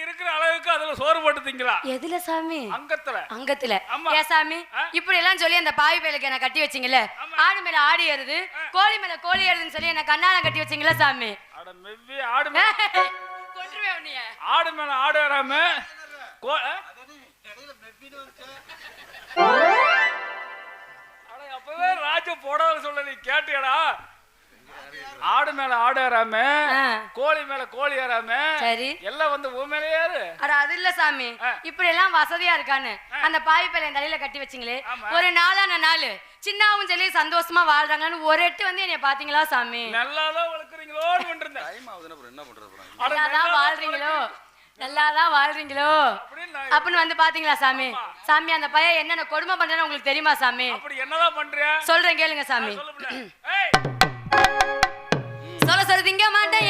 இருக்கிற அளவுக்கு அதுல சோறு போட்டு திங்கலாம். எதுல சாமி? அங்கத்துல. ஏ சாமி, இப்படி எல்லாம் சொல்லி அந்த பாவி பயலுக்கு என்ன கட்டி வச்சீங்கல்ல, ஆடு மேல ஆடு ஏறுது, கோழி மேல கோழி ஏறுதுன்னு சொல்லி என்ன கண்ணால கட்டி வச்சீங்களா சாமி? அட மெவ்வி ஆடு மேல கொன்றுவே உன்னைய. ஆடு மேல ஆடு ஏறாம அட அப்பவே ராஜ போடாத சொல்ல நீ கேட்டியடா. ஆடு மேல ஆடு ஏறாம கோழி மேல கோழி ஏறாம சரி எல்லாம் வந்து உன் மேல ஏறு. அட அது இல்ல சாமி, இப்படி எல்லாம் வசதியா இருக்கான்னு அந்த பாவி பயல என் தலையில கட்டி வச்சீங்களே, ஒரு நாளான நாள் சின்னாவும் சொல்லி சந்தோஷமா வாழ்றாங்கன்னு ஒரு எட்டு வந்து என்னைய பாத்தீங்களா சாமி? நல்லாதான் வளர்க்குறீங்களோன்னு வந்திருந்தேன். நல்லாதான் வாழ்றீங்களோ நல்லாதான் வாழ்றீங்களோ அப்படின்னு வந்து பாத்தீங்களா சாமி? சாமி, அந்த பையன் என்னென்ன கொடுமை பண்றேன்னு உங்களுக்கு தெரியுமா சாமி? அப்படி என்னதான் பண்ற? சொல்றேன் கேளுங்க சாமி. சொல்ல திங்க மாட்டேன்